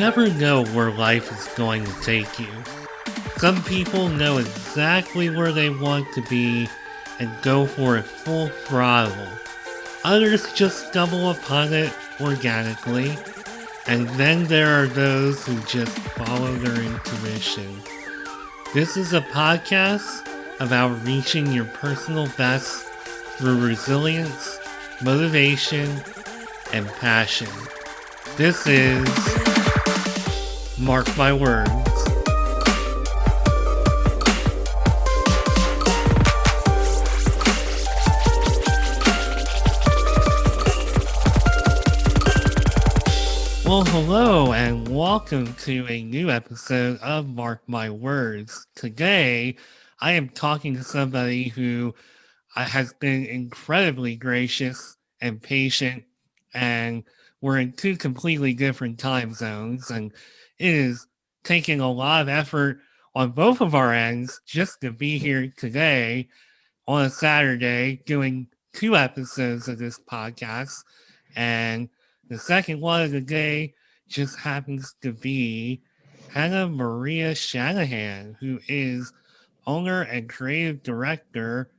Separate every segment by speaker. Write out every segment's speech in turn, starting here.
Speaker 1: never know where life is going to take you. Some people know exactly where they want to be and go for it full throttle. Others just stumble upon it organically. And then there are those who just follow their intuition. This is a podcast about reaching your personal best through resilience, motivation, and passion. This is Mark My Words. Well, hello and welcome to a new episode of Mark My Words. Today, I am talking to somebody who has been incredibly gracious and patient, and we're in two completely different time zones, and it is taking a lot of effort on both of our ends just to be here today on a Saturday doing two episodes of this podcast. And the second one of the day just happens to be HannahMaria Shanahan, who is owner and creative director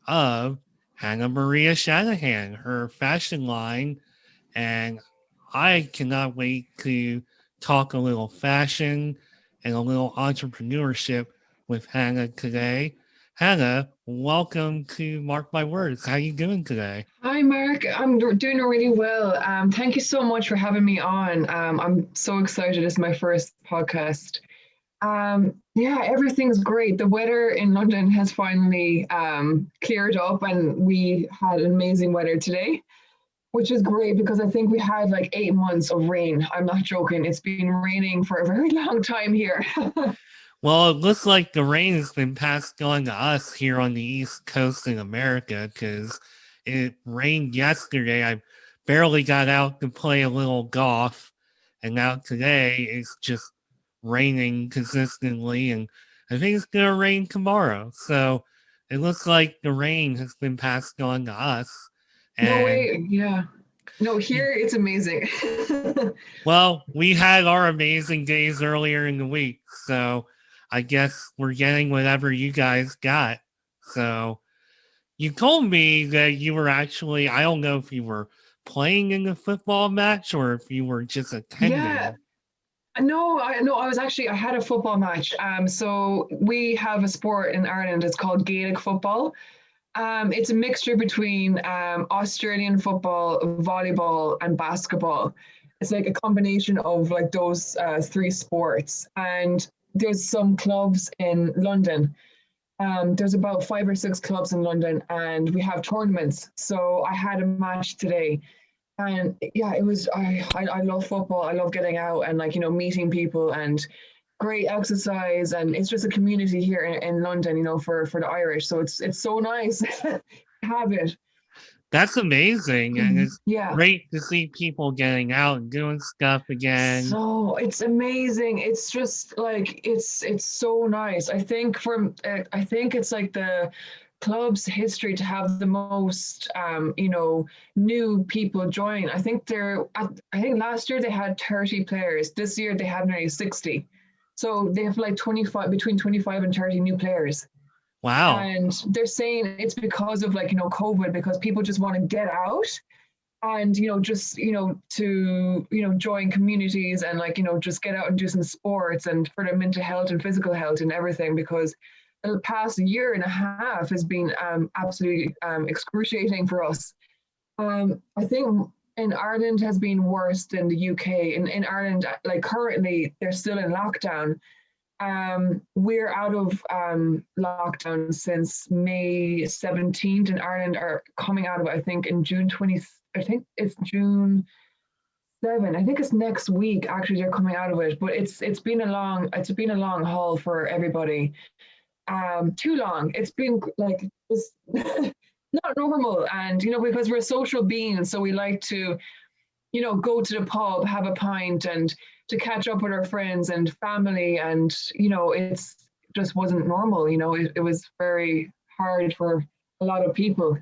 Speaker 1: of HannahMaria Shanahan, her fashion line. And I cannot wait to talk a little fashion and a little entrepreneurship with Hannah today. Hannah, welcome to Mark My Words. How you doing today?
Speaker 2: Hi, Mark. I'm doing really well. Thank you so much for having me on. I'm so excited. It's my first podcast. Yeah, everything's great. The weather in London has finally cleared up, and we had amazing weather today, which is great because I think we had like 8 months of rain. I'm not joking. It's been raining for a very long time here.
Speaker 1: Well, it looks like the rain has been passed on to us here on the East Coast in America because it rained yesterday. I barely got out to play a little golf, and now today it's just raining consistently, and I think it's going to rain tomorrow. So it looks like the rain has been passed on to us.
Speaker 2: No
Speaker 1: And
Speaker 2: way. Yeah. No, here it's amazing.
Speaker 1: well, we had our amazing days earlier in the week, so I guess we're getting whatever you guys got. So you told me that you were actually, I don't know if you were playing in the football match or if you were just
Speaker 2: Yeah,
Speaker 1: attending.
Speaker 2: no, I was actually I had a football match. So we have a sport in Ireland. It's called Gaelic football. It's a mixture between Australian football, volleyball, and basketball. It's like a combination of like those three sports. And there's some clubs in London. There's about 5 or 6 clubs in London, and we have tournaments. So I had a match today. And yeah, it was I love football. I love getting out and like, meeting people and great exercise, and it's just a community here in London, for the Irish. So it's so nice to have it.
Speaker 1: That's amazing. And it's
Speaker 2: Yeah.
Speaker 1: great to see people getting out and doing stuff again.
Speaker 2: So it's amazing. It's just like it's so nice. I think it's like the club's history to have the most new people join. I think last year they had 30 players. This year they have nearly 60. So they have like 25 between 25 and 30 new players.
Speaker 1: Wow.
Speaker 2: And they're saying it's because of like, COVID, because people just want to get out and just to join communities and like just get out and do some sports and for their mental health and physical health and everything, because the past year and a half has been absolutely excruciating for us. I think in Ireland has been worse than the UK. In Ireland, like currently they're still in lockdown. We're out of lockdown since May 17th, and Ireland are coming out of it, I think, in June 20th. I think it's June 7. I think it's next week. Actually, they're coming out of it, but it's been a long haul for everybody. Too long. It's been like just not normal, and because we're social beings, so we like to go to the pub, have a pint, and to catch up with our friends and family, and it's just wasn't normal. It was very hard for a lot of people.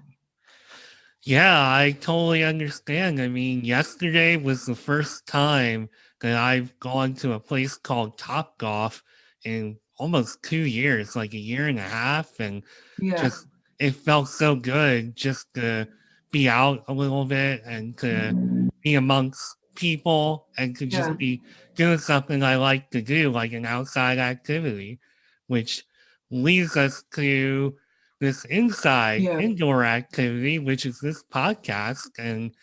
Speaker 1: Yeah, I totally understand. I mean, yesterday was the first time that I've gone to a place called Top Golf in almost 2 years, like a year and a half, and
Speaker 2: Yeah.
Speaker 1: just it felt so good just to be out a little bit and to be amongst people and to
Speaker 2: Yeah.
Speaker 1: just be doing something I like to do, like an outside activity, which leads us to this inside
Speaker 2: Yeah.
Speaker 1: indoor activity, which is this podcast. And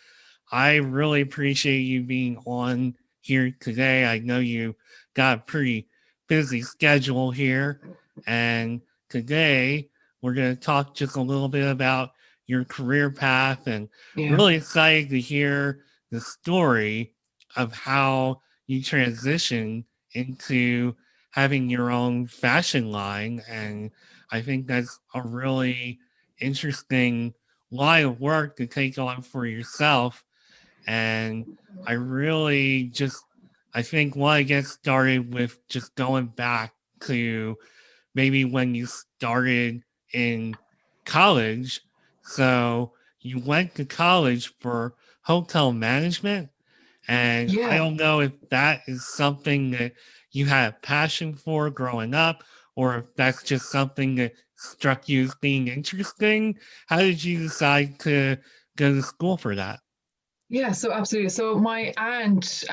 Speaker 1: I really appreciate you being on here today. I know you got a pretty busy schedule here. And today we're going to talk just a little bit about your career path and
Speaker 2: Yeah.
Speaker 1: really excited to hear the story of how you transitioned into having your own fashion line. And I think that's a really interesting line of work to take on for yourself. And I really just, I think, want to get started with just going back to maybe when you started in college. So you went to college for hotel management. And I
Speaker 2: Yeah.
Speaker 1: don't know if that is something that you had a passion for growing up, or if that's just something that struck you as being interesting. How did you decide to go to school for that?
Speaker 2: Yeah, so absolutely. So my aunt,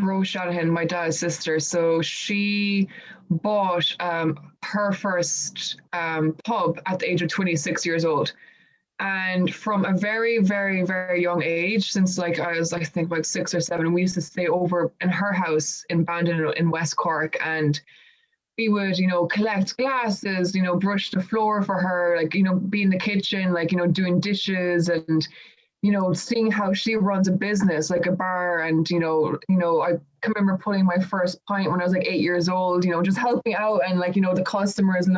Speaker 2: Rose Shanahan, my dad's sister, so she bought her first pub at the age of 26 years old. And from a very, very, very young age, since like I was, I think, like 6 or 7, we used to stay over in her house in Bandon in West Cork. And we would, collect glasses, brush the floor for her, like, be in the kitchen, like, doing dishes and seeing how she runs a business like a bar. And I can remember putting my first pint when I was like 8 years old, just helping out. And like, the customers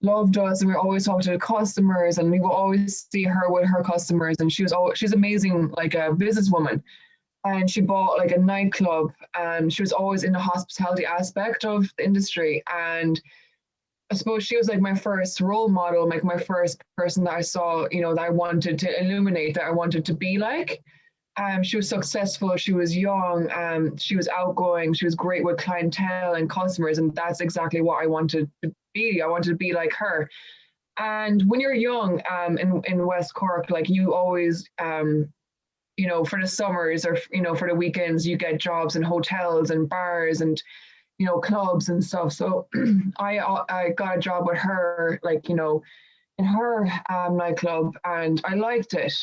Speaker 2: loved us, and we were always talking to the customers, and we would always see her with her customers. And she's amazing, like a businesswoman. And she bought like a nightclub, and she was always in the hospitality aspect of the industry. And I suppose she was like my first role model, like my first person that I saw, that I wanted to illuminate, that I wanted to be like. She was successful. She was young. She was outgoing. She was great with clientele and customers, and that's exactly what I wanted to be. I wanted to be like her. And when you're young, in West Cork, like you always, for the summers or for the weekends, you get jobs in hotels and bars and clubs and stuff. So I got a job with her, like in her nightclub, and I liked it.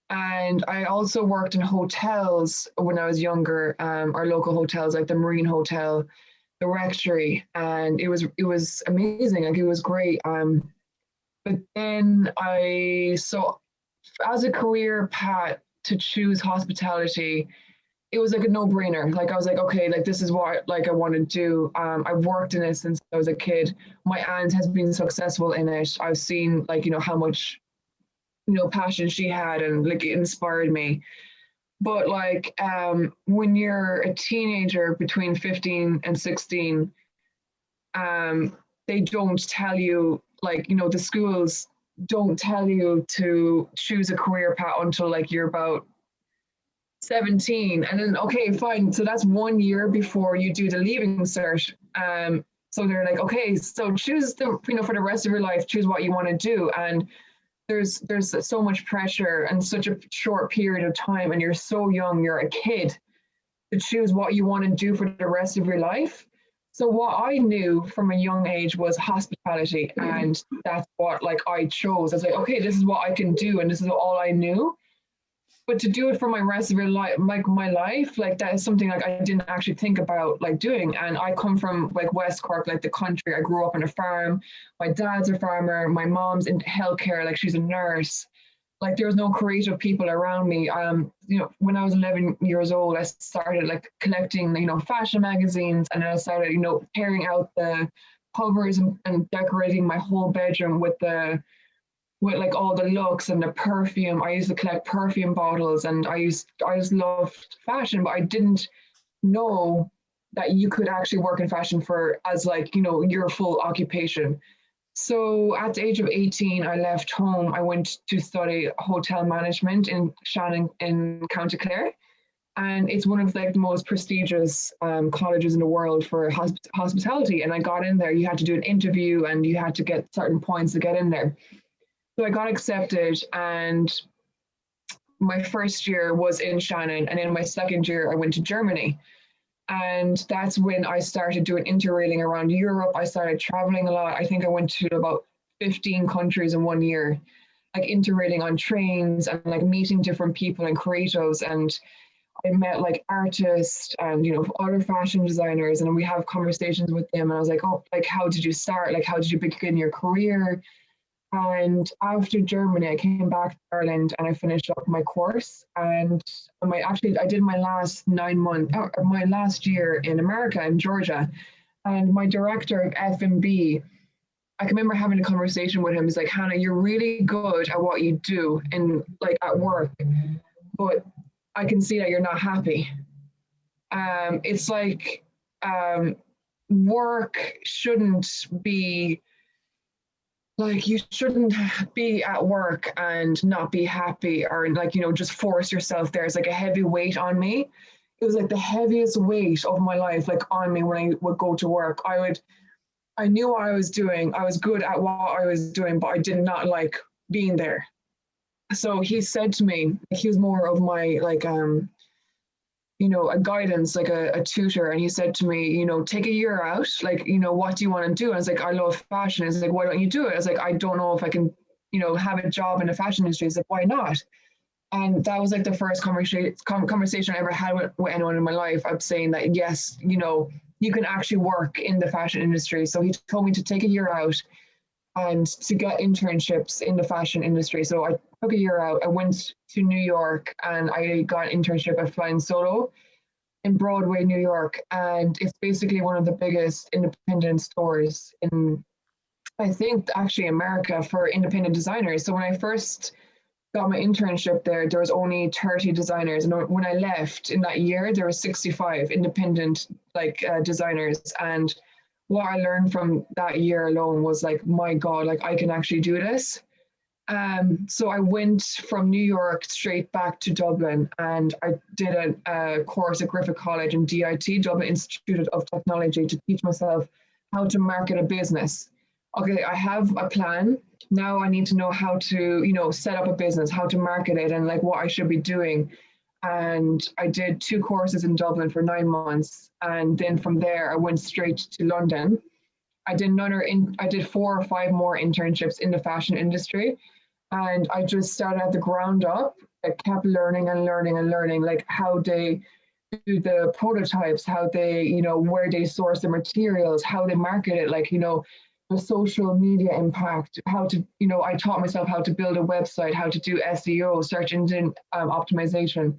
Speaker 2: And I also worked in hotels when I was younger, our local hotels like the Marine Hotel, the Rectory, and it was amazing. Like it was great. But then so as a career path to choose hospitality, it was like a no-brainer. Like I was like, okay, like this is what like I want to do. I've worked in it since I was a kid. My aunt has been successful in it. I've seen like how much passion she had, and like it inspired me. But like when you're a teenager between 15 and 16, they don't tell you, like the schools don't tell you to choose a career path until like you're about 17. And then okay, fine, so that's 1 year before you do the leaving cert. So they're like, okay, so choose the for the rest of your life, choose what you want to do. And there's so much pressure and such a short period of time, and you're so young, you're a kid, to choose what you want to do for the rest of your life. So what I knew from a young age was hospitality, and that's what like I chose. I was like, okay, this is what I can do, and this is all I knew. But to do it for my rest of your life, like my life, like that is something like I didn't actually think about like doing. And I come from like West Cork, like the country. I grew up on a farm. My dad's a farmer. My mom's in healthcare, like she's a nurse. Like there was no creative people around me. When I was 11 years old, I started like collecting, fashion magazines, and then I started, tearing out the covers and decorating my whole bedroom with like all the looks and the perfume. I used to collect perfume bottles, and I just loved fashion, but I didn't know that you could actually work in fashion for as like, your full occupation. So at the age of 18, I left home. I went to study hotel management in Shannon in County Clare. and it's one of like the most prestigious colleges in the world for hospitality. And I got in there. You had to do an interview, and you had to get certain points to get in there. So I got accepted, and my first year was in Shannon, and in my second year, I went to Germany. And that's when I started doing interrailing around Europe. I started traveling a lot. I think I went to about 15 countries in 1 year, like interrailing on trains and like meeting different people and creatives. And I met like artists and, other fashion designers, and we have conversations with them. And I was like, oh, like, how did you start? Like, how did you begin your career? And after Germany, I came back to Ireland and I finished up my course. And I did my last 9 months, or my last year in America, in Georgia. And my director of F&B, I can remember having a conversation with him. He's like, Hannah, you're really good at what you do and like at work, but I can see that you're not happy. It's like work shouldn't be like, you shouldn't be at work and not be happy, or like, just force yourself there. It's like a heavy weight on me. It was like the heaviest weight of my life, like on me when I would go to work. I knew what I was doing. I was good at what I was doing, but I did not like being there. So he said to me, he was more of my like a guidance, like a tutor. And he said to me, take a year out, like, what do you want to do? And I was like, I love fashion. He's like, why don't you do it? I was like, I don't know if I can, have a job in the fashion industry. He's like, why not? And that was like the first conversation I ever had with anyone in my life. I'm saying that, yes, you can actually work in the fashion industry. So he told me to take a year out and to get internships in the fashion industry. So I took a year out. I went to New York and I got an internship at Flying Solo in Broadway, New York. And it's basically one of the biggest independent stores in, I think, actually America for independent designers. So when I first got my internship there was only 30 designers. And when I left in that year, there were 65 independent designers. And what I learned from that year alone was like, my God, like I can actually do this. So I went from New York straight back to Dublin, and I did a course at Griffith College in DIT, Dublin Institute of Technology, to teach myself how to market a business. Okay, I have a plan. Now I need to know how to, set up a business, how to market it, and like what I should be doing. And I did 2 courses in Dublin for 9 months. And then from there, I went straight to London. I did 4 or 5 more internships in the fashion industry. And I just started at the ground up. I kept learning and learning and learning, like how they do the prototypes, how they, where they source the materials, how they market it, like, the social media impact, how to, I taught myself how to build a website, how to do SEO, search engine optimization.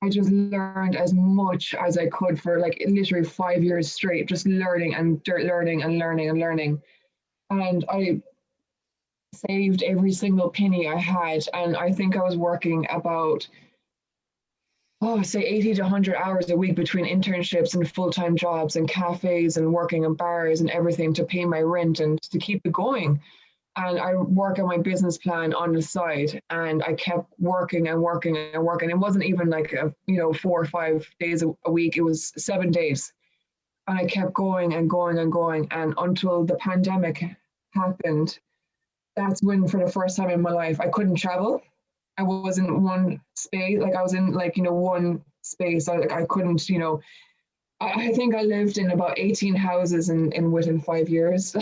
Speaker 2: I just learned as much as I could for like literally 5 years straight, just learning and learning and learning and learning. And I saved every single penny I had. And I think I was working about, say 80 to 100 hours a week between internships and full-time jobs and cafes and working in bars and everything to pay my rent and to keep it going. And I work on my business plan on the side, and I kept working and working and working. It wasn't even like 4 or 5 days a week. It was 7 days, and I kept going and going and going. And until the pandemic happened, that's when, for the first time in my life, I couldn't travel. I was in one space, like I was in one space. I couldn't, I think I lived in about 18 houses in within 5 years.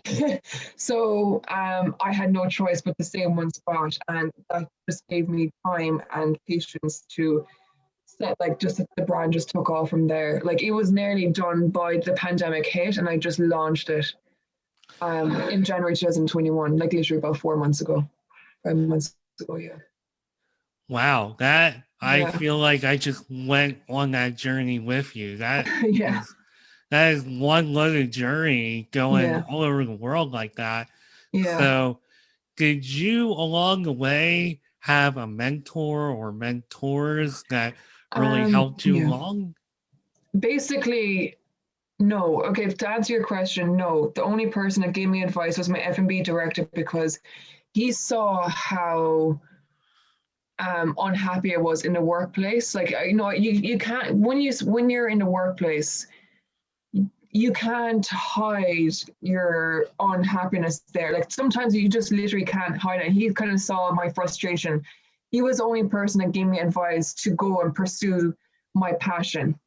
Speaker 2: So I had no choice but to stay in one spot. And that just gave me time and patience to set, like, just the brand just took off from there. Like, it was nearly done by the pandemic hit, and I just launched it in January 2021, like literally about 4 months ago, 5 months ago, yeah.
Speaker 1: Wow, that I
Speaker 2: Yeah.
Speaker 1: feel like I just went on that journey with you. That
Speaker 2: Yeah.
Speaker 1: is that is one loaded journey going
Speaker 2: Yeah.
Speaker 1: all over the world like that.
Speaker 2: Yeah.
Speaker 1: So, did you along the way have a mentor or mentors that really helped you
Speaker 2: Yeah.
Speaker 1: along?
Speaker 2: Basically, no. Okay, to answer your question, no. The only person that gave me advice was my F&B director, because he saw how unhappy I was in the workplace. Like, you can't, when you're in the workplace, you can't hide your unhappiness there. Like sometimes you just literally can't hide it. He kind of saw my frustration. He was the only person that gave me advice to go and pursue my passion.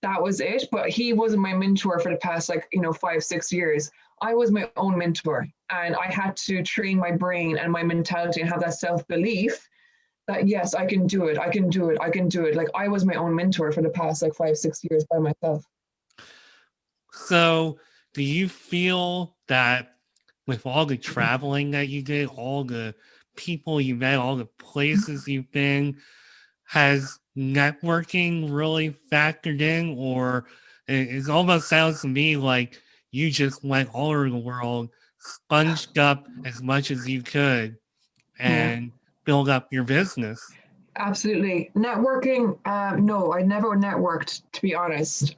Speaker 2: That was it. But he wasn't my mentor for the past, like, 5, 6 years. I was my own mentor, and I had to train my brain and my mentality and have that self-belief that yes, I can do it. I can do it. I can do it. Like I was my own mentor for the past like 5, 6 years by myself.
Speaker 1: So, do you feel that with all the traveling that you did, all the people you met, all the places you've been, has networking really factored in? Or it almost sounds to me like you just went all over the world, sponged up as much as you could,
Speaker 2: Yeah.
Speaker 1: and build up your business.
Speaker 2: Absolutely. Networking, no, I never networked, to be honest.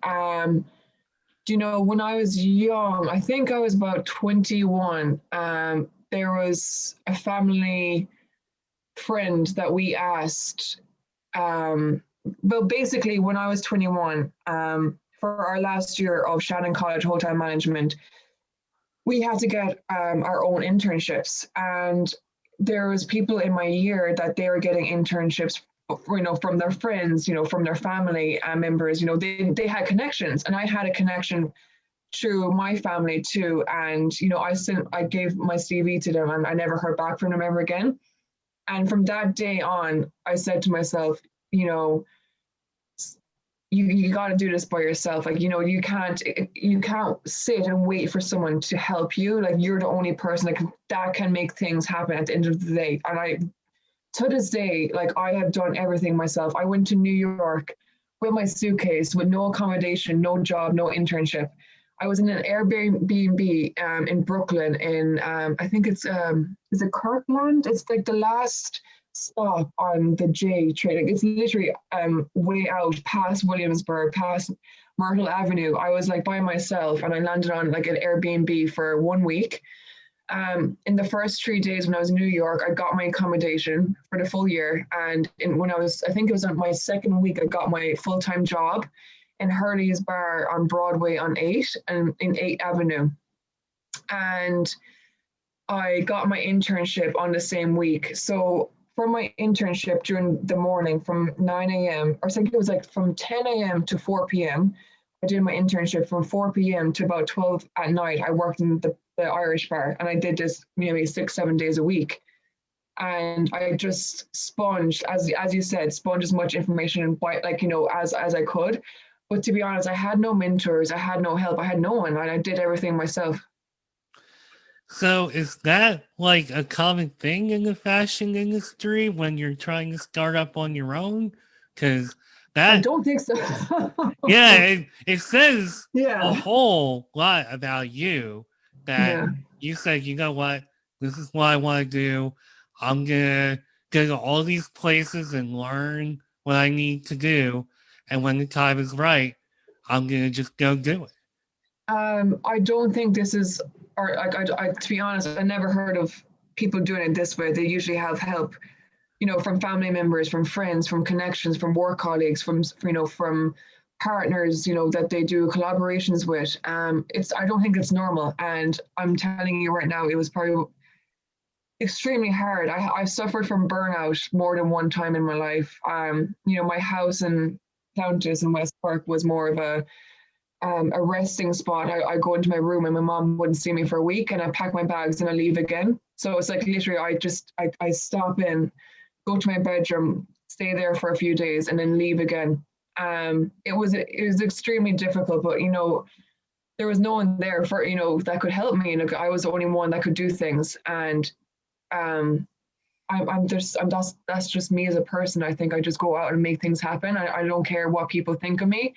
Speaker 2: When I was young, I think I was about 21, there was a family friend that we asked. Well, basically, when I was 21, for our last year of Shannon College Hotel Management, we had to get our own internships, and there was people in my year that they were getting internships, from their friends, from their family members. They had connections, and I had a connection through my family too. And I gave my CV to them, and I never heard back from them ever again. And from that day on, I said to myself, you know you got to do this by yourself. Like, you can't sit and wait for someone to help you. Like, you're the only person that can make things happen at the end of the day. And I, to this day, like, I have done everything myself. I went to New York with my suitcase, with no accommodation, no job, no internship. I was in an Airbnb in Brooklyn, in I think it's is it Kirkland? It's like the last stop on the J train. Like, it's literally way out past Williamsburg, past Myrtle Avenue. I was like by myself, and I landed on like an Airbnb for 1 week. In the first 3 days when I was in New York, I got my accommodation for the full year. And when I think it was on my second week, I got my full-time job in Hurley's Bar on Broadway on 8 and in 8th Avenue. And I got my internship on the same week. So for my internship during the morning from 9 a.m., or I think it was like from 10 a.m. to 4 p.m., I did my internship from 4 p.m. to about 12 at night. I worked in the Irish bar, and I did this maybe 6, 7 days a week. And I just sponged, as you said, sponge as much information and as I could. But to be honest, I had no mentors, I had no help, I had no one, and I did everything myself.
Speaker 1: So is that like a common thing in the fashion industry when you're trying to start up on your own? Because
Speaker 2: I
Speaker 1: that,
Speaker 2: don't think so.
Speaker 1: yeah, it says a
Speaker 2: Yeah,
Speaker 1: whole lot about you that
Speaker 2: yeah.
Speaker 1: you said, you know what, this is what I want to do. I'm gonna go to all these places and learn what I need to do. And when the time is right, I'm gonna just go do it.
Speaker 2: I don't think this is, or like, to be honest, I never heard of people doing it this way. They usually have help, from family members, from friends, from connections, from work colleagues, from partners, that they do collaborations with. I don't think it's normal. And I'm telling you right now, it was probably extremely hard. I've suffered from burnout more than one time in my life. My house in Countess in West Cork was more of a resting spot. I go into my room and my mom wouldn't see me for a week, and I pack my bags and I leave again. So it's like literally I stop in, go to my bedroom, stay there for a few days, and then leave again. It was extremely difficult, but there was no one there for that could help me. And I was the only one that could do things. And um, that's just me as a person. I think I just go out and make things happen. I don't care what people think of me,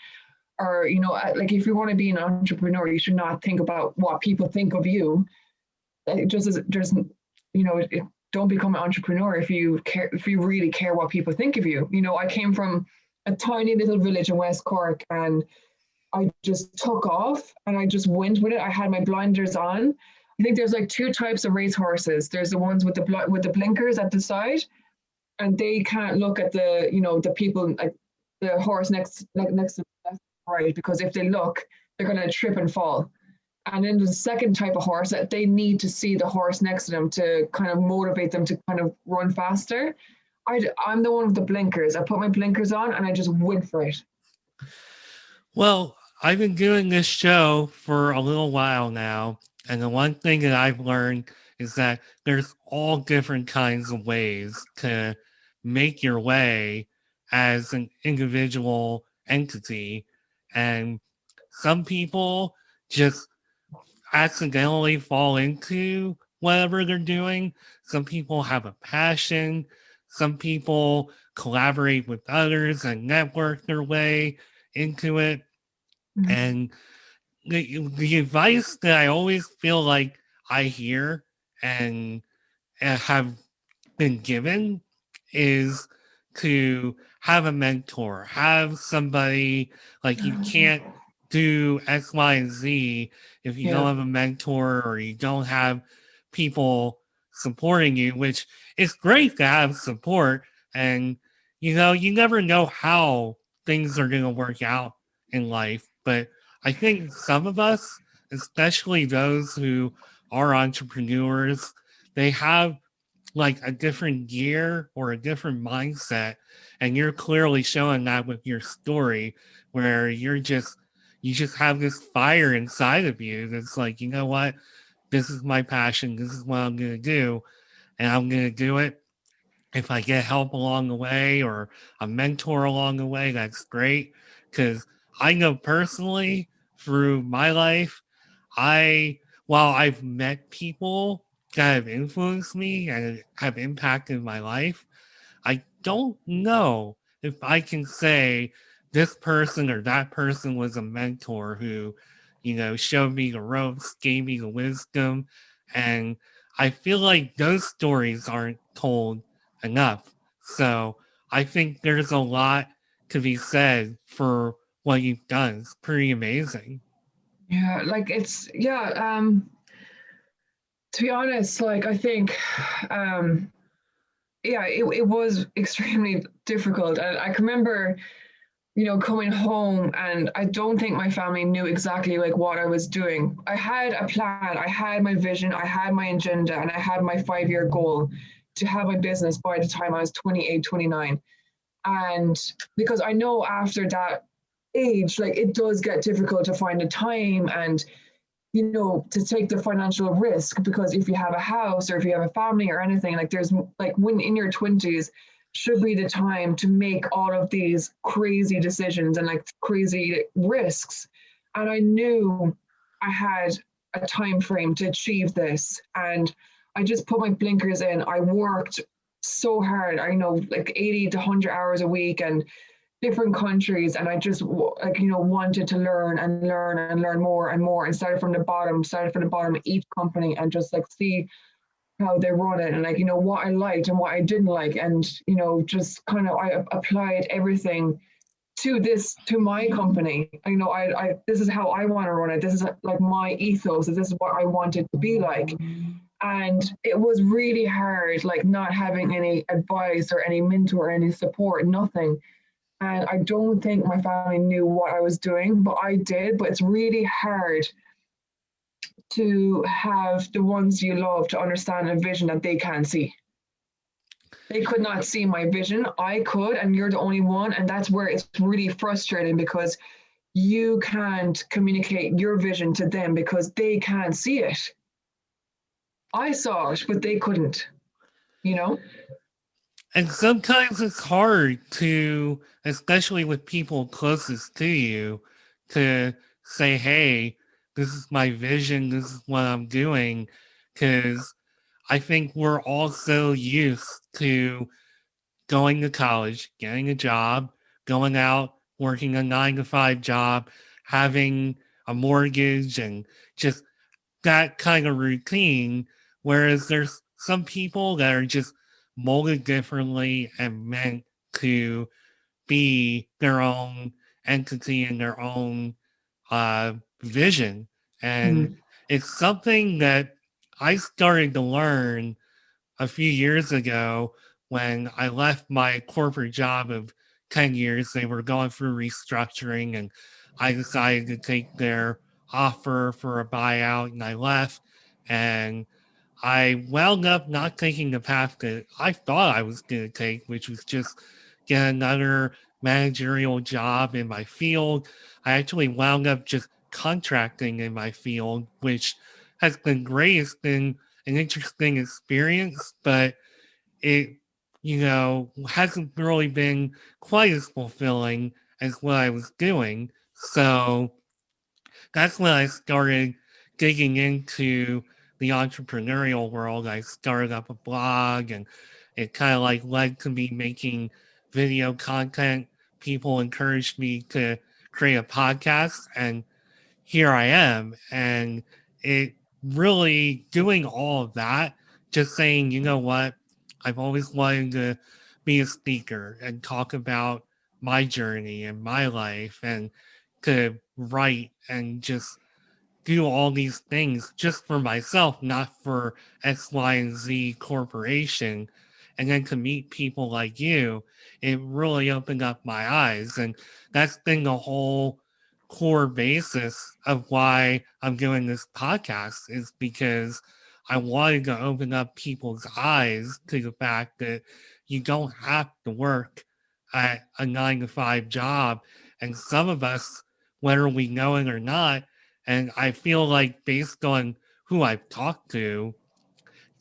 Speaker 2: or like, if you want to be an entrepreneur, you should not think about what people think of you. Don't become an entrepreneur if you really care what people think of you. I came from a tiny little village in West Cork, and I just took off and I just went with it. I had my blinders on. I think there's like two types of racehorses. There's the ones with the blinkers at the side, and they can't look at the the people like the horse next to the left, right, because if they look, they're going to trip and fall. And then the second type of horse that they need to see the horse next to them to kind of motivate them to kind of run faster. I'm the one with the blinkers. I put my blinkers on and I just went for it.
Speaker 1: Well, I've been doing this show for a little while now, and the one thing that I've learned is that there's all different kinds of ways to make your way as an individual entity. And some people just accidentally fall into whatever they're doing. Some people have a passion. Some people collaborate with others and network their way into it.
Speaker 2: Mm-hmm.
Speaker 1: And the advice that I always feel like I hear and have been given is to have a mentor, have somebody like you can't do X, Y, and Z if you don't
Speaker 2: Yeah.
Speaker 1: have a mentor or you don't have people supporting you, which is great to have support. And, you never know how things are going to work out in life. But I think some of us, especially those who are entrepreneurs, they have like a different gear or a different mindset, and you're clearly showing that with your story where you just have this fire inside of you that's like, you know what, this is my passion, this is what I'm going to do, and I'm going to do it. If I get help along the way or a mentor along the way, that's great. Because I know personally through my life, I, while I've met people that have influenced me and have impacted my life, I don't know if I can say this person or that person was a mentor who, showed me the ropes, gave me the wisdom. And I feel like those stories aren't told enough. So I think there's a lot to be said for what you've done. It's pretty amazing.
Speaker 2: Yeah, like it's yeah, to be honest, like I think yeah, it was extremely difficult. And I can remember, coming home, and I don't think my family knew exactly like what I was doing. I had a plan, I had my vision, I had my agenda, and I had my 5-year goal to have my business by the time I was 28, 29. And because I know after that age, like it does get difficult to find the time and to take the financial risk, because if you have a house or if you have a family or anything, like there's like when in your 20s should be the time to make all of these crazy decisions and like crazy risks. And I knew I had a time frame to achieve this, and I just put my blinkers in. I worked so hard, I know, like 80 to 100 hours a week and different countries, and I just like wanted to learn and learn and learn more and more, and started from the bottom of each company and just like see how they run it, and like what I liked and what I didn't like, and just kind of I applied everything to my company. I this is how I want to run it, this is like my ethos, this is what I want it to be like. And it was really hard, like not having any advice or any mentor or any support, nothing. And I don't think my family knew what I was doing, but I did. But it's really hard to have the ones you love to understand a vision that they can't see. They could not see my vision. I could, and you're the only one. And that's where it's really frustrating, because you can't communicate your vision to them because they can't see it. I saw it, but they couldn't, you know?
Speaker 1: And sometimes it's hard to, especially with people closest to you, to say, hey, this is my vision, this is what I'm doing. Because I think we're all so used to going to college, getting a job, going out, working a 9 to 5 job, having a mortgage, and just that kind of routine. Whereas there's some people that are just molded differently and meant to be their own entity and their own vision. And
Speaker 2: Mm.
Speaker 1: it's something that I started to learn a few years ago when I left my corporate job of 10 years, they were going through restructuring, and I decided to take their offer for a buyout, and I left. And I wound up not taking the path that I thought I was going to take, which was just get another managerial job in my field. I actually wound up just contracting in my field, which has been great. It's been an interesting experience, but it, hasn't really been quite as fulfilling as what I was doing. So that's when I started digging into the entrepreneurial world. I started up a blog, and it kind of like led to me making video content. People encouraged me to create a podcast, and here I am. And it really doing all of that, just saying, you know what, I've always wanted to be a speaker and talk about my journey and my life, and to write and just do all these things just for myself, not for X, Y, and Z corporation. And then to meet people like you, it really opened up my eyes. And that's been the whole core basis of why I'm doing this podcast, is because I wanted to open up people's eyes to the fact that you don't have to work at a 9 to 5 job. And some of us, whether we know it or not, and I feel like based on who I've talked to,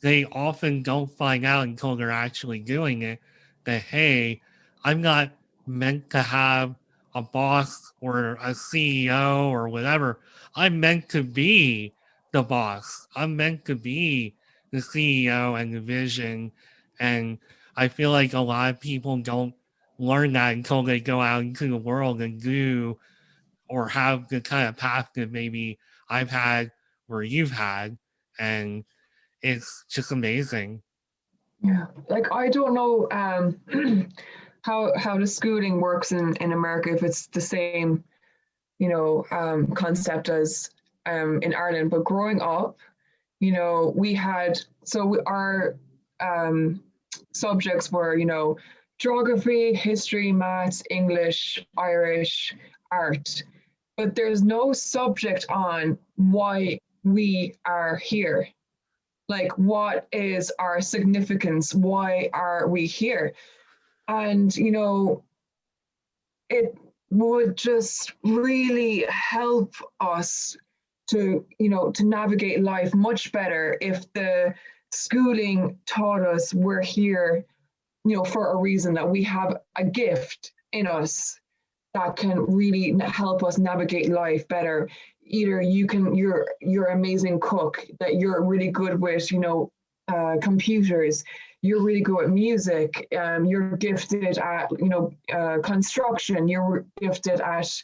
Speaker 1: they often don't find out until they're actually doing it that, hey, I'm not meant to have a boss or a CEO or whatever. I'm meant to be the boss. I'm meant to be the CEO and the vision. And I feel like a lot of people don't learn that until they go out into the world and do, or have the kind of path that maybe I've had or you've had. And it's just amazing.
Speaker 2: Yeah, like I don't know how the schooling works in America, if it's the same, concept as in Ireland. But growing up, we had, our subjects were, geography, history, maths, English, Irish, art. But there's no subject on why we are here. Like, what is our significance? Why are we here? And, it would just really help us to navigate life much better if the schooling taught us we're here, for a reason, that we have a gift in us that can really help us navigate life better. Either you're an amazing cook, that you're really good with, computers, you're really good at music, you're gifted at, construction, you're gifted at,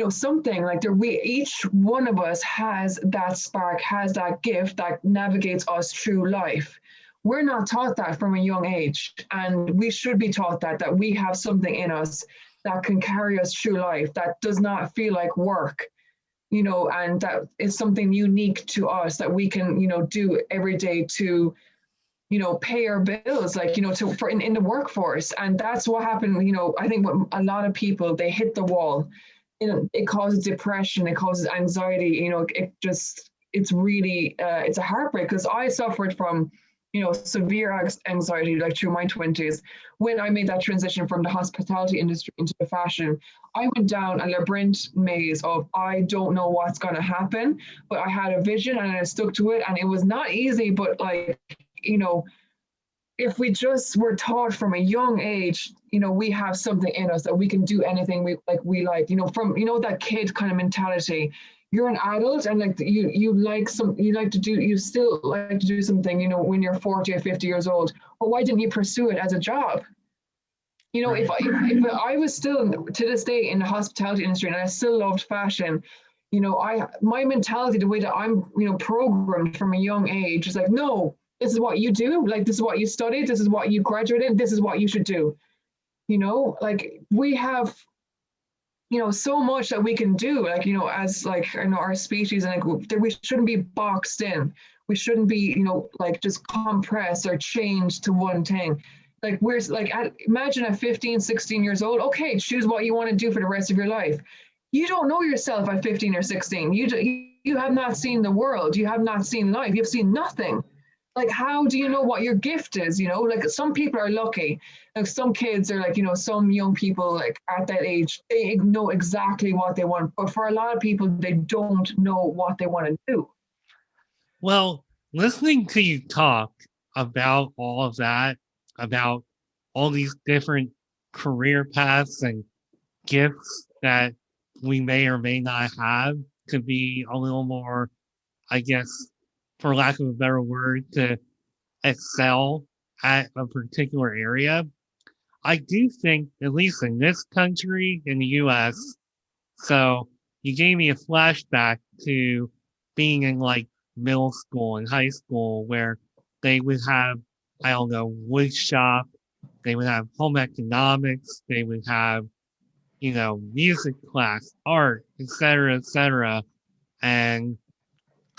Speaker 2: something like there, we, each one of us has that spark, has that gift that navigates us through life. We're not taught that from a young age, and we should be taught that we have something in us that can carry us through life, that does not feel like work, and that is something unique to us that we can, do every day to, pay our bills, like, to for in the workforce. And that's what happened. I think what a lot of people, they hit the wall. It causes depression, it causes anxiety. It's really it's a heartbreak, because I suffered from, severe anxiety, like through my 20s, when I made that transition from the hospitality industry into the fashion. I went down a labyrinth maze of, I don't know what's going to happen, but I had a vision and I stuck to it, and it was not easy. But like, if we just were taught from a young age, we have something in us that we can do anything we like, from, that kid kind of mentality. You're an adult, and like you still like to do something, when you're 40 or 50 years old. But why didn't you pursue it as a job?
Speaker 1: Right.
Speaker 2: If I was still to this day in the hospitality industry and I still loved fashion, my mentality, the way that I'm, programmed from a young age, is like, no, this is what you do. Like, this is what you studied. This is what you graduated. This is what you should do. Like, we have, so much that we can do, like, as like, our species, and like, we shouldn't be boxed in. We shouldn't be, like, just compressed or chained to one thing. Like we're like imagine at 15, 16 years old, okay, choose what you want to do for the rest of your life. You don't know yourself at 15 or 16. You have not seen the world. You have not seen life. You've seen nothing. Like how do you know what your gift is? You know, like some people are lucky. Like some kids are like, some young people like at that age, they know exactly what they want. But for a lot of people, they don't know what they want to do.
Speaker 1: Well, listening to you talk about all of that, about all these different career paths and gifts that we may or may not have to be a little more, I guess, for lack of a better word, to excel at a particular area. I do think, at least in this country, in the US, so you gave me a flashback to being in like middle school and high school where they would have, I don't know, wood shop, they would have home economics, they would have, music class, art, etc., etc. And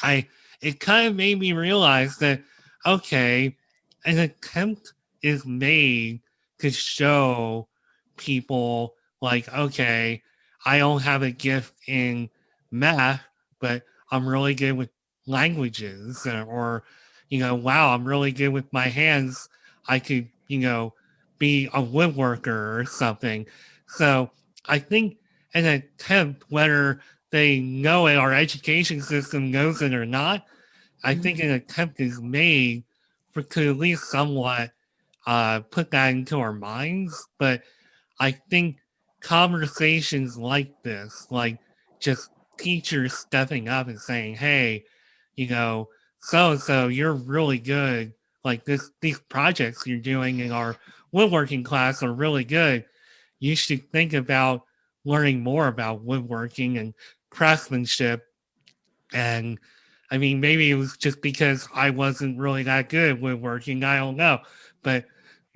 Speaker 1: I it kind of made me realize that okay, an attempt is made to show people like, okay, I don't have a gift in math, but I'm really good with languages or wow, I'm really good with my hands. I could, be a woodworker or something. So I think an attempt, whether they know it, our education system knows it or not, I think
Speaker 2: Mhm.
Speaker 1: an attempt is made for to at least somewhat put that into our minds. But I think conversations like this, like just teachers stepping up and saying, "Hey, you know, so and so, you're really good. Like these projects you're doing in our woodworking class are really good. You should think about learning more about woodworking and craftsmanship." And I mean, maybe it was just because I wasn't really that good at woodworking. I don't know. But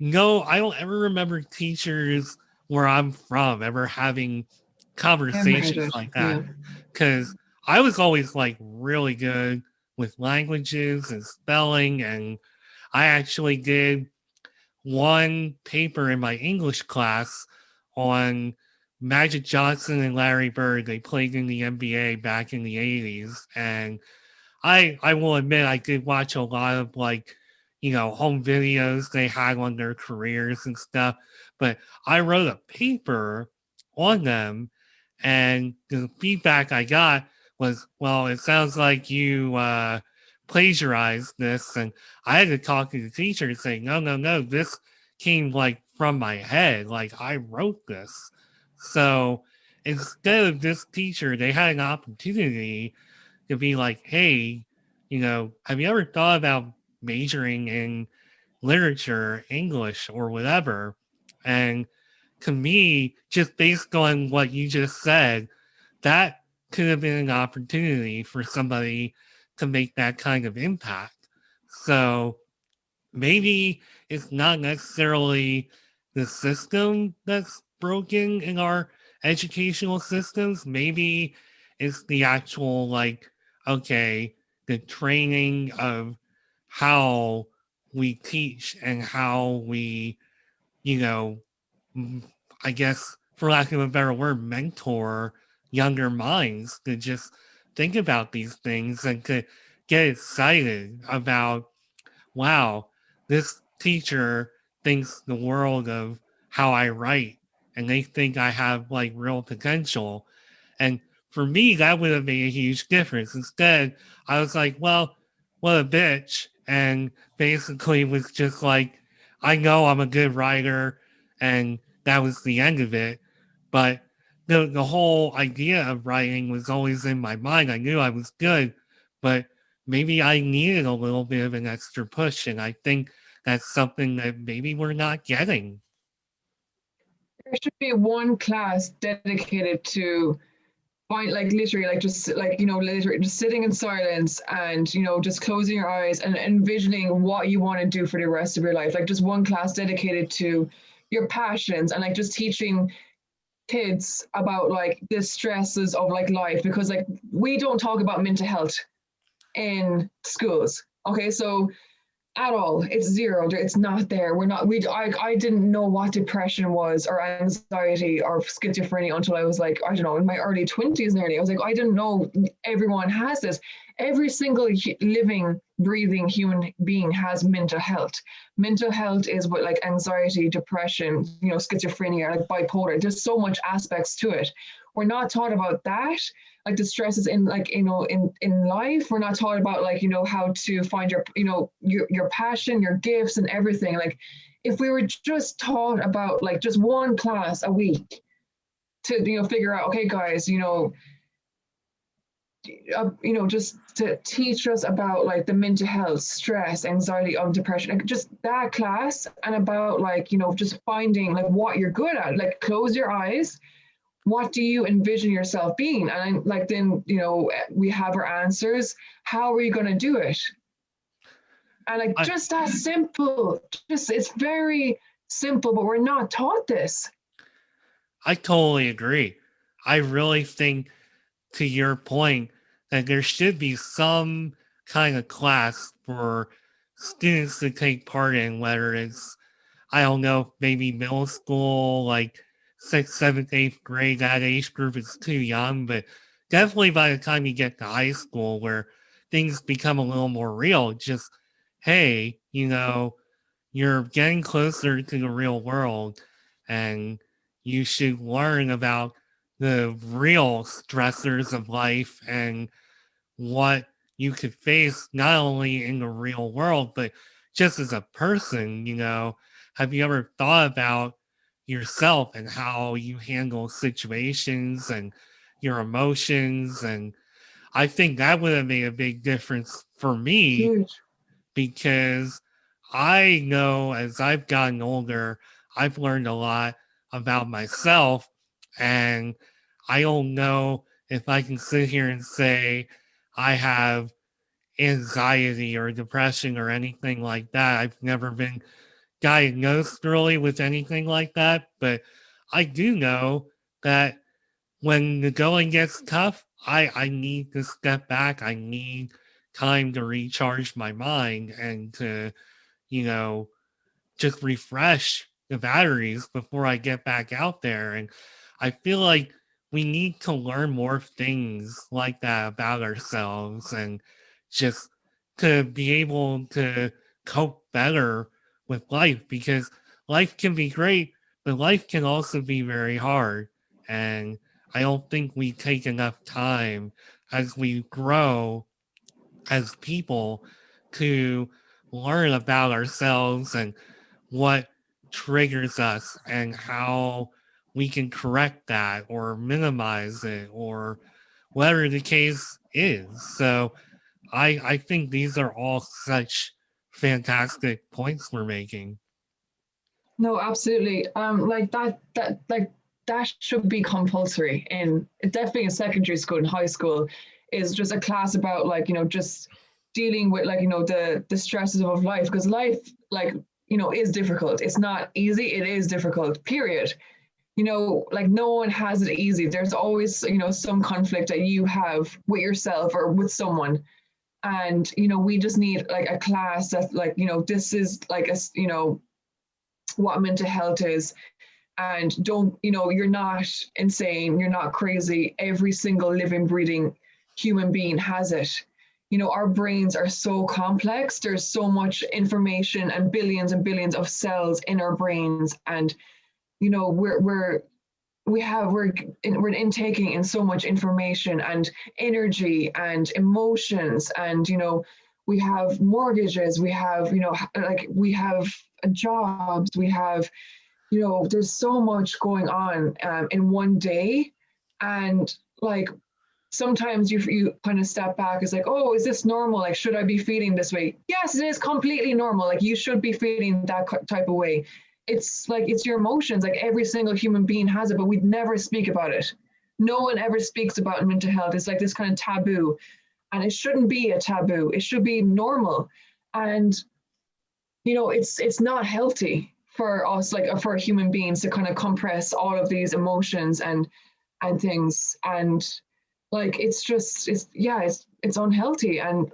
Speaker 1: no, I don't ever remember teachers where I'm from ever having
Speaker 2: Never heard
Speaker 1: conversations
Speaker 2: it.
Speaker 1: like that.
Speaker 2: Yeah.
Speaker 1: Because I was always like really good with languages and spelling. And I actually did one paper in my English class on Magic Johnson and Larry Bird. They played in the NBA back in the 80s. And I will admit I did watch a lot of like, home videos they had on their careers and stuff. But I wrote a paper on them, and the feedback I got was, well, it sounds like you plagiarized this. And I had to talk to the teacher and say, no, no, no, this came like from my head. Like I wrote this. So instead of this teacher, they had an opportunity to be like, hey, have you ever thought about majoring in literature, English, or whatever? And to me, just based on what you just said, that could have been an opportunity for somebody to make that kind of impact. So maybe it's not necessarily the system that's broken in our educational systems. Maybe it's the actual, like, okay, the training of how we teach and how we, you know, I guess, for lack of a better word, mentor younger minds to just think about these things and to get excited about, wow, this teacher thinks the world of how I write and they think I have like real potential. And for me, that would have made a huge difference. Instead, I was like, well, what a bitch. And basically was just like, I know I'm a good writer. And that was the end of it. But the whole idea of writing was always in my mind. I knew I was good, but maybe I needed a little bit of an extra push. And I think that's something that maybe we're not getting.
Speaker 2: There should be one class dedicated to find like literally like just like literally just sitting in silence and just closing your eyes and envisioning what you want to do for the rest of your life, like just one class dedicated to your passions and like just teaching kids about like the stresses of like life, because like we don't talk about mental health in schools. Okay, so at all. It's zero. It's not there. We're not. I didn't know what depression was, or anxiety, or schizophrenia until I was like, I don't know, in my early 20s nearly. I was like, I didn't know everyone has this. Every single living, breathing human being has mental health. Mental health is what, like, anxiety, depression, schizophrenia, like bipolar. There's so much aspects to it. We're not taught about that, like the stresses in, like, in life. We're not taught about, like, how to find your, your passion, your gifts, and everything. Like, if we were just taught about, like, just one class a week to, figure out, okay guys, just to teach us about, like, the mental health, stress, anxiety, depression, like, just that class, and about, like, just finding, like, what you're good at. Like, close your eyes, what do you envision yourself being? And, like, then, we have our answers. How are you going to do it? And, like,
Speaker 1: I
Speaker 2: just that simple. Just, it's very simple, but we're not taught this.
Speaker 1: I totally agree. I really think, to your point, that there should be some kind of class for students to take part in, whether it's, I don't know, maybe middle school, like sixth, seventh, eighth grade. That age group is too young, but definitely by the time you get to high school, where things become a little more real, just, hey, you're getting closer to the real world, and you should learn about the real stressors of life and what you could face not only in the real world, but just as a person. Have you ever thought about yourself and how you handle situations and your emotions? And I think that would have made a big difference for me,
Speaker 2: Huge.
Speaker 1: because I know as I've gotten older, I've learned a lot about myself. And I don't know if I can sit here and say I have anxiety or depression or anything like that. I've never been diagnosed really with anything like that. But I do know that when the going gets tough, I need to step back. I need time to recharge my mind and to, you know, just refresh the batteries before I get back out there. And I feel like we need to learn more things like that about ourselves, and just to be able to cope better with life, because life can be great, but life can also be very hard. And I don't think we take enough time as we grow as people to learn about ourselves and what triggers us and how we can correct that or minimize it or whatever the case is. So I think these are all such fantastic points we're making.
Speaker 2: No, absolutely. That should be compulsory in, definitely in secondary school and high school, is just a class about, like, just dealing with, like, the stresses of life, because life, like, is difficult. It's not easy. It is difficult. Period. Like, no one has it easy. There's always, some conflict that you have with yourself or with someone. And, we just need, like, a class that, like, this is like what mental health is. And don't, you're not insane, you're not crazy. Every single living, breathing human being has it. Our brains are so complex. There's so much information and billions of cells in our brains. And, we're intaking in so much information and energy and emotions. And, we have mortgages, we have, like, we have jobs, we have, there's so much going on, in one day. And, like, sometimes you kind of step back. It's like, oh, is this normal? Like, should I be feeling this way? Yes, it is completely normal. Like, you should be feeling that type of way. It's like, it's your emotions. Like, every single human being has it, but we never speak about it. No one ever speaks about mental health. It's like this kind of taboo, and it shouldn't be a taboo. It should be normal. And, it's not healthy for us, like, for human beings, to kind of compress all of these emotions and things. And, like, it's just, it's, yeah, it's unhealthy. And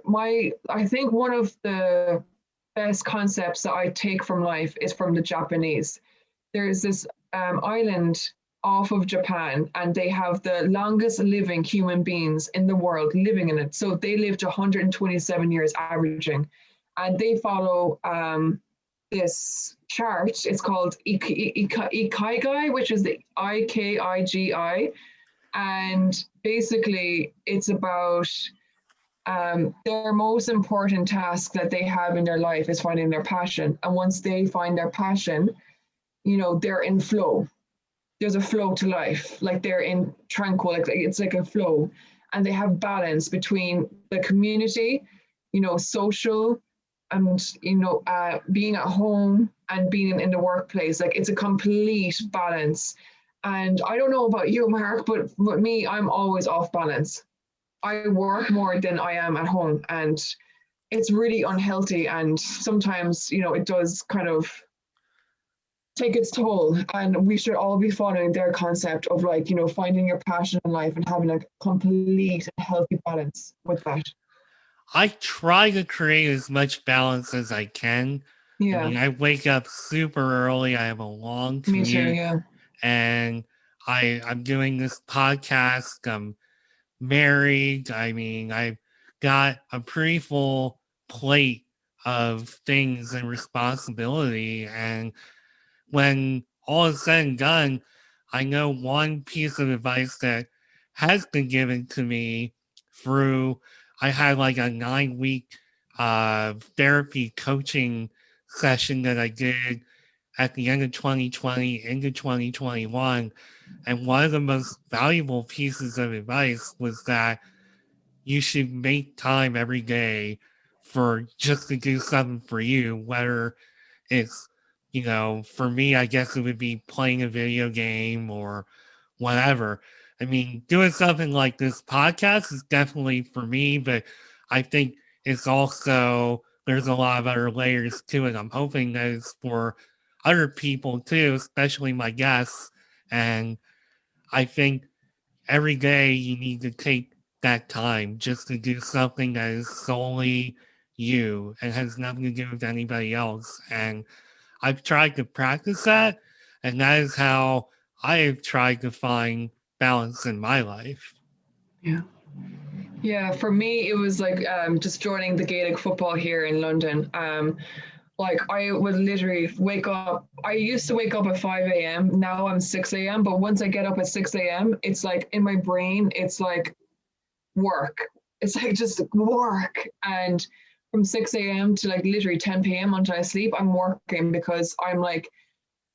Speaker 2: I think one of the best concepts that I take from life is from the Japanese. There's this island off of Japan, and they have the longest living human beings in the world living in it. So they lived 127 years averaging, and they follow this chart. It's called Ikigai, which is the IKIGI, and basically it's about their most important task that they have in their life is finding their passion. And once they find their passion, they're in flow. There's a flow to life, like they're in tranquil, like it's like a flow. And they have balance between the community, social, and being at home and being in the workplace. Like it's a complete balance. And I don't know about you, Mark, but me, I'm always off balance. I work more than I am at home, and it's really unhealthy. And sometimes, it does kind of take its toll. And we should all be following their concept of like, finding your passion in life and having a complete healthy balance with that.
Speaker 1: I try to create as much balance as I can. I
Speaker 2: Yeah,
Speaker 1: mean, I wake up super early. I have a long
Speaker 2: me too.
Speaker 1: commute,
Speaker 2: Yeah.
Speaker 1: and I'm doing this podcast. I'm married. I mean, I've got a pretty full plate of things and responsibility. And when all is said and done, I know one piece of advice that has been given to me through, I had like a 9 week therapy coaching session that I did at the end of 2020 into 2021. And one of the most valuable pieces of advice was that you should make time every day for just to do something for you, whether it's, for me, I guess it would be playing a video game or whatever. I mean, doing something like this podcast is definitely for me, but I think it's also, there's a lot of other layers to it. I'm hoping that it's for other people too, especially my guests. And I think every day you need to take that time just to do something that is solely you and has nothing to do with anybody else. And I've tried to practice that, and that is how I have tried to find balance in my life.
Speaker 2: Yeah. Yeah, for me, it was like just joining the Gaelic football here in London. Like I would literally wake up. I used to wake up at 5 a.m. Now I'm 6 a.m. But once I get up at 6 a.m., it's like in my brain, it's like work. It's like just work. And from 6 a.m. to like literally 10 p.m. until I sleep, I'm working because I'm like,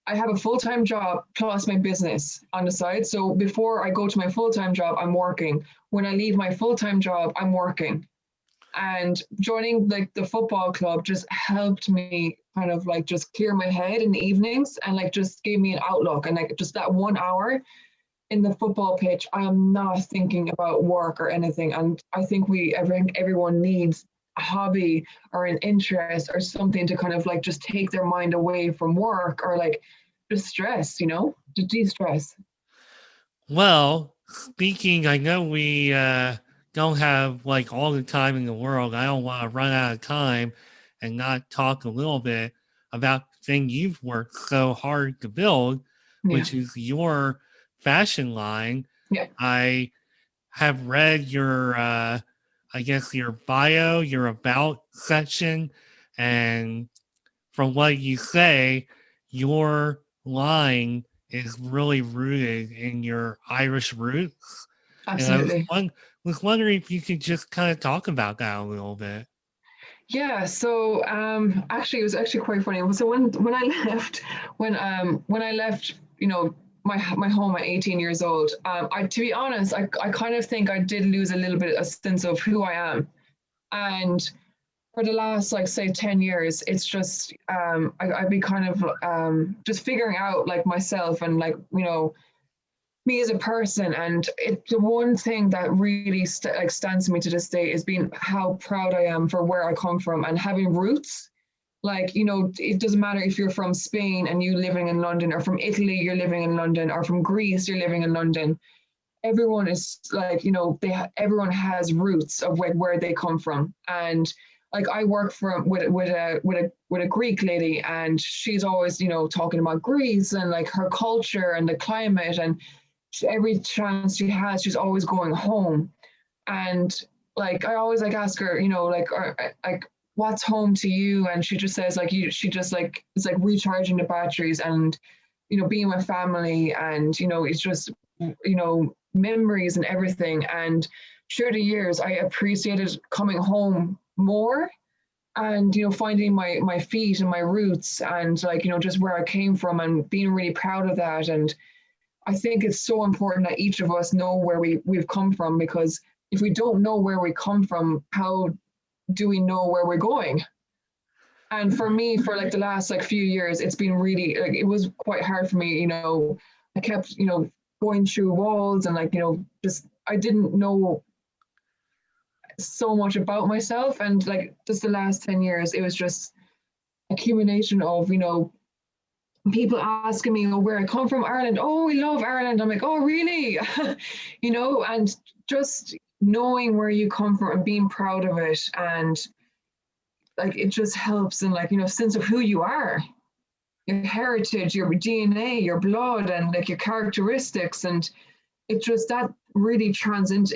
Speaker 2: I have a full-time job plus my business on the side. So before I go to my full-time job, I'm working. When I leave my full-time job, I'm working. And joining like the football club just helped me kind of like just clear my head in the evenings and like just gave me an outlook. And like just that 1 hour in the football pitch, I am not thinking about work or anything. And I think everyone needs a hobby or an interest or something to kind of like just take their mind away from work or like just stress, to de-stress.
Speaker 1: Well, speaking, I know we don't have like all the time in the world. I don't want to run out of time and not talk a little bit about the thing you've worked so hard to build,
Speaker 2: Yeah.
Speaker 1: which is your fashion line.
Speaker 2: Yeah.
Speaker 1: I have read your, I guess, your bio, your about section, and from what you say, your line is really rooted in your Irish roots. And
Speaker 2: Absolutely.
Speaker 1: was wondering if you could just kind of talk about that a little bit.
Speaker 2: Yeah, so actually it was actually quite funny. So when I left when I left, my home at 18 years old, I to be honest, I kind of think I did lose a little bit a sense of who I am. And for the last like say 10 years, it's just I've been kind of just figuring out like myself and like, me as a person. And the one thing that really stands to me to this day is being how proud I am for where I come from and having roots. Like, it doesn't matter if you're from Spain and you living in London, or from Italy, you're living in London, or from Greece, you're living in London. Everyone is like, everyone has roots of where they come from. And like I work for with a Greek lady, and she's always, talking about Greece and like her culture and the climate, and every chance she has, she's always going home. And like I always like ask her, like what's home to you? And she just says like she just like it's like recharging the batteries and being with family, and it's just memories and everything. And through the years, I appreciated coming home more, and finding my feet and my roots, and like just where I came from, and being really proud of that. And I think it's so important that each of us know where we've come from, because if we don't know where we come from, how do we know where we're going? And for me, for like the last like few years, it's been really like it was quite hard for me. I kept going through walls, and like just I didn't know so much about myself. And like just the last 10 years, it was just accumulation of people asking me, oh, where I come from, Ireland. Oh, we love Ireland. I'm like, oh, really? And just knowing where you come from and being proud of it, and like it just helps in like sense of who you are, your heritage, your DNA, your blood, and like your characteristics. And it just that really transitions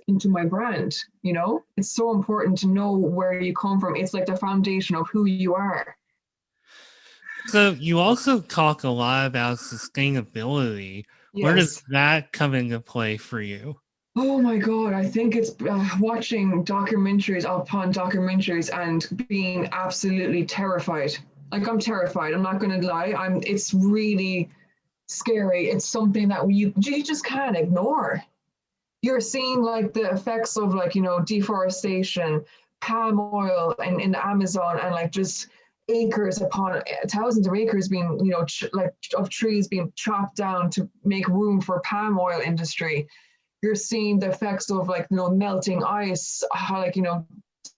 Speaker 2: into my brand. It's so important to know where you come from. It's like the foundation of who you are.
Speaker 1: So you also talk a lot about sustainability. Where does
Speaker 2: Yes.
Speaker 1: that come into play for you?
Speaker 2: Oh my God, I think it's watching documentaries upon documentaries and being absolutely terrified. Like I'm terrified. I'm not going to lie. It's really scary. It's something that you just can't ignore. You're seeing like the effects of like, deforestation, palm oil in the Amazon, and like just acres upon thousands of acres being, like of trees being chopped down to make room for palm oil industry. You're seeing the effects of like melting ice, how like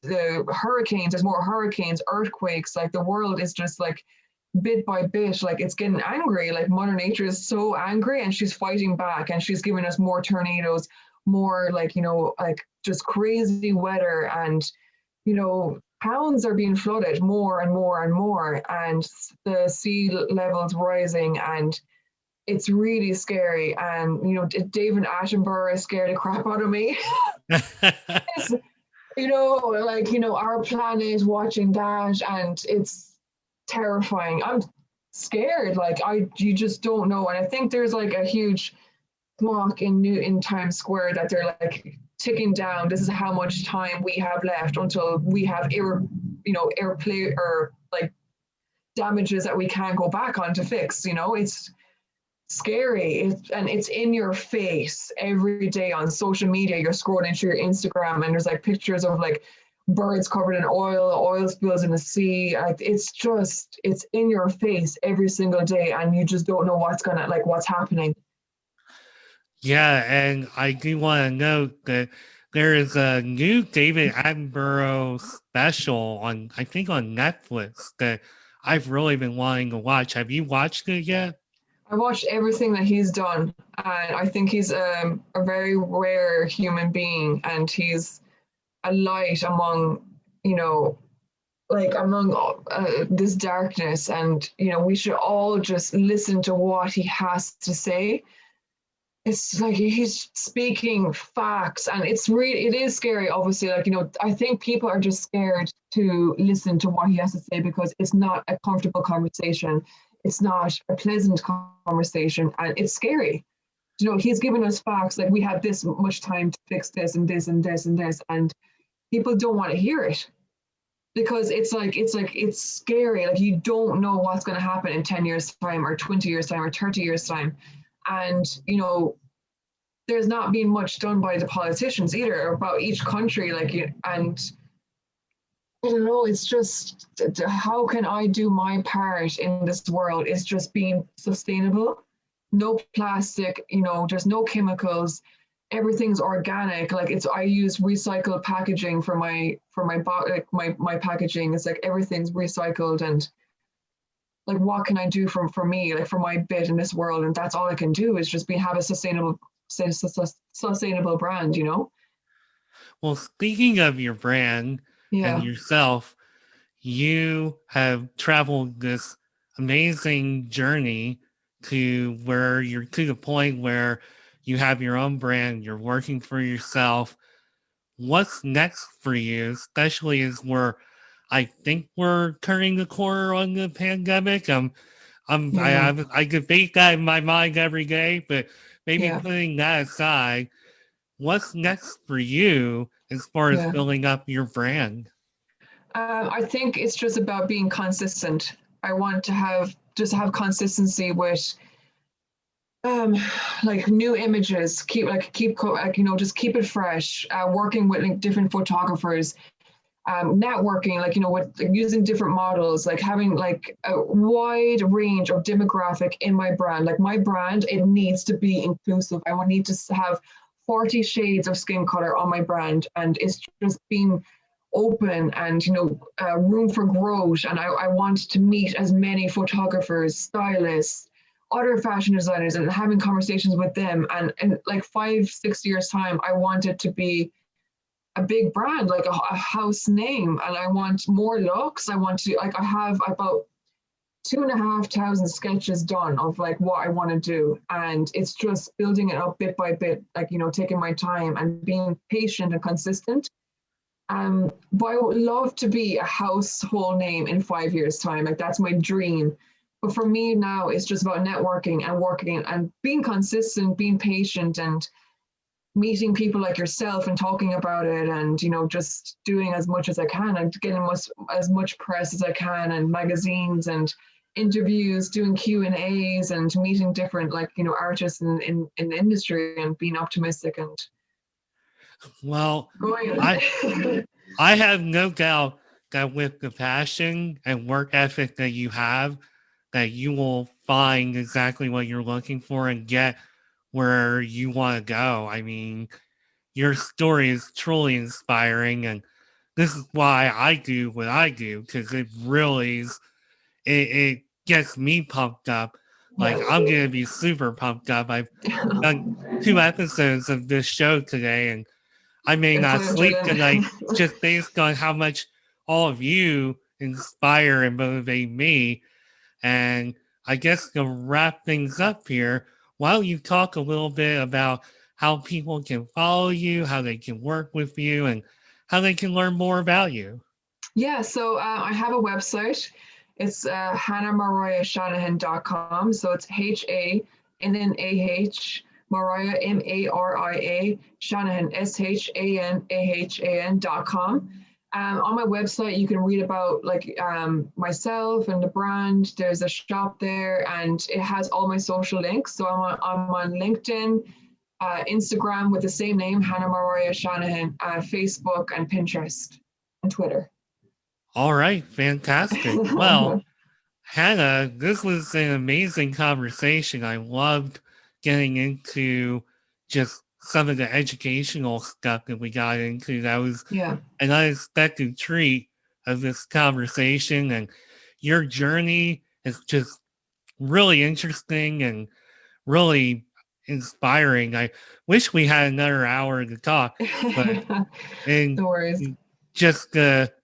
Speaker 2: the hurricanes. There's more hurricanes, earthquakes. Like the world is just like bit by bit, like it's getting angry. Like Mother Nature is so angry, and she's fighting back, and she's giving us more tornadoes, more like like just crazy weather, and towns are being flooded more and more and more, and the sea levels rising, and it's really scary. And David Attenborough scared the crap out of me. Like our planet, watching that, and it's terrifying. I'm scared. Like you just don't know. And I think there's like a huge clock in Times Square that they're like ticking down. This is how much time we have left until we have airplay or like damages that we can't go back on to fix. It's scary. And it's in your face every day on social media. You're scrolling through your Instagram, and there's like pictures of like birds covered in oil spills in the sea. Like it's in your face every single day, and you just don't know what's happening.
Speaker 1: Yeah, and I do want to note that there is a new David Attenborough special on, I think, on Netflix that I've really been wanting to watch. Have you watched it yet?
Speaker 2: I watched everything that he's done, and I think he's a very rare human being, and he's a light among, like among this darkness. And we should all just listen to what he has to say. It's like he's speaking facts, and it is scary, obviously. Like I think people are just scared to listen to what he has to say, because it's not a comfortable conversation. It's not a pleasant conversation, and it's scary. He's given us facts, like we have this much time to fix this and this and this and this, and people don't want to hear it, because it's scary. Like you don't know what's going to happen in 10 years time, or 20 years time, or 30 years time. And there's not been much done by the politicians either about each country. And I don't know, it's just how can I do my part in this world? Is just being sustainable. No plastic, there's no chemicals. Everything's organic. Like I use recycled packaging for my packaging. It's like everything's recycled. And like what can I do for me, like for my bit in this world? And that's all I can do, is just have a sustainable brand.
Speaker 1: Well, speaking of your brand and
Speaker 2: Yeah,
Speaker 1: yourself, you have traveled this amazing journey to where you're to the point where you have your own brand, you're working for yourself. What's next for you, especially as I think we're turning the corner on the pandemic.
Speaker 2: yeah,
Speaker 1: I debate that in my mind every day, but maybe
Speaker 2: yeah,
Speaker 1: putting that aside, what's next for you as far as
Speaker 2: yeah.
Speaker 1: building up your brand?
Speaker 2: I think it's just about being consistent. I want to have consistency with like new images. Just keep it fresh. Working with like different photographers, networking, like with like, using different models, like having like a wide range of demographic in my brand. Like my brand, it needs to be inclusive. I will need to have 40 shades of skin color on my brand, and it's just being open and room for growth. And I want to meet as many photographers, stylists, other fashion designers, and having conversations with them. And in like 5 6 years time, I want it to be a big brand, like a house name. And I want more looks. I want to like I have about 2,500 sketches done of like what I want to do. And it's just building it up bit by bit, like taking my time and being patient and consistent. But I would love to be a household name in 5 years' time. Like that's my dream. But for me now, it's just about networking and working and being consistent, being patient, and meeting people like yourself and talking about it, and just doing as much as I can and getting as much press as I can, and magazines and interviews, doing Q&As, and meeting different like artists in the industry, and being optimistic and
Speaker 1: Well, I
Speaker 2: going.
Speaker 1: I have no doubt that with the passion and work ethic that you have, that you will find exactly what you're looking for and get where you want to go. I mean, your story is truly inspiring, and this is why I do what I do, because it really is, it gets me pumped up. Like, I'm
Speaker 2: Yeah.
Speaker 1: gonna be super pumped up. I've done 2 episodes of this show today, and I may
Speaker 2: That's
Speaker 1: not
Speaker 2: what I'm
Speaker 1: sleep
Speaker 2: dreading.
Speaker 1: tonight just based on how much all of you inspire and motivate me. And I guess to wrap things up here, why don't you talk a little bit about how people can follow you, how they can work with you, and how they can learn more about you?
Speaker 2: Yeah, so I have a website. It's HannahMariaShanahan.com. So it's HANNAH Mariah MARIA Shanahan SHANAHAN.com. On my website, you can read about like myself and the brand. There's a shop there, and it has all my social links. So I'm on LinkedIn, Instagram with the same name, Hannah Maria Shanahan, Facebook, and Pinterest and Twitter.
Speaker 1: All right, fantastic. Well, Hannah, this was an amazing conversation. I loved getting into just some of the educational stuff that we got into. That was
Speaker 2: Yeah.
Speaker 1: an unexpected treat of this conversation. And your journey is just really interesting and really inspiring. I wish we had another hour to talk, but and
Speaker 2: No worries.
Speaker 1: just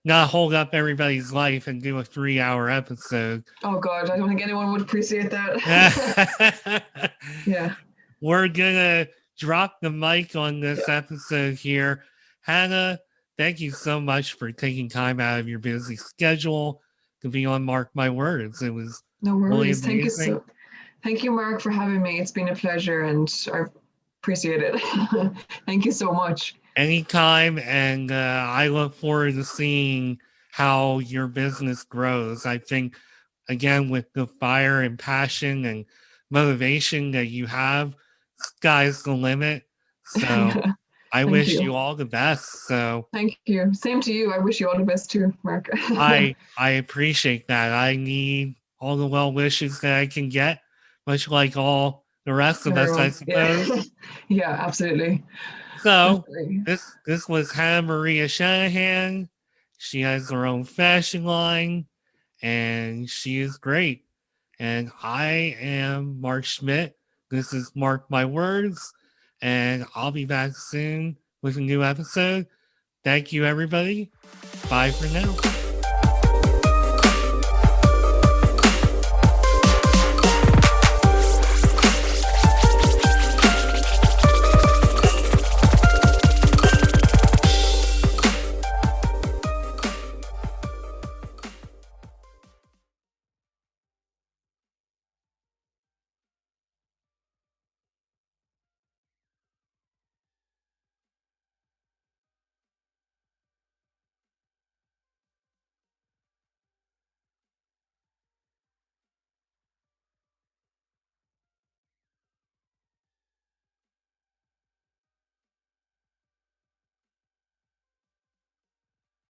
Speaker 1: not hold up everybody's life and do a 3 hour episode.
Speaker 2: Oh God, I don't think anyone would appreciate that. Yeah.
Speaker 1: We're gonna drop the mic on this episode here. Hannah, thank you so much for taking time out of your busy schedule to be on Mark My Words. It was
Speaker 2: No
Speaker 1: really
Speaker 2: worries.
Speaker 1: amazing.
Speaker 2: Thank you, Mark, for having me. It's been a pleasure, and I appreciate it. Thank you so much.
Speaker 1: Anytime, and I look forward to seeing how your business grows. I think, again, with the fire and passion and motivation that you have, sky's the limit. So I
Speaker 2: Thank
Speaker 1: wish
Speaker 2: you.
Speaker 1: you all the best. So
Speaker 2: Thank you. Same to you. I wish you all the best too, Mark.
Speaker 1: I appreciate that. I need all the well wishes that I can get, much like all the rest of us, I
Speaker 2: Everyone. Yeah.
Speaker 1: suppose.
Speaker 2: Yeah, absolutely.
Speaker 1: So
Speaker 2: Definitely.
Speaker 1: this was HannahMaria Shanahan. She has her own fashion line, and she is great. And I am Mark Schmidt. This is Mark My Words, and I'll be back soon with a new episode. Thank you, everybody. Bye for now.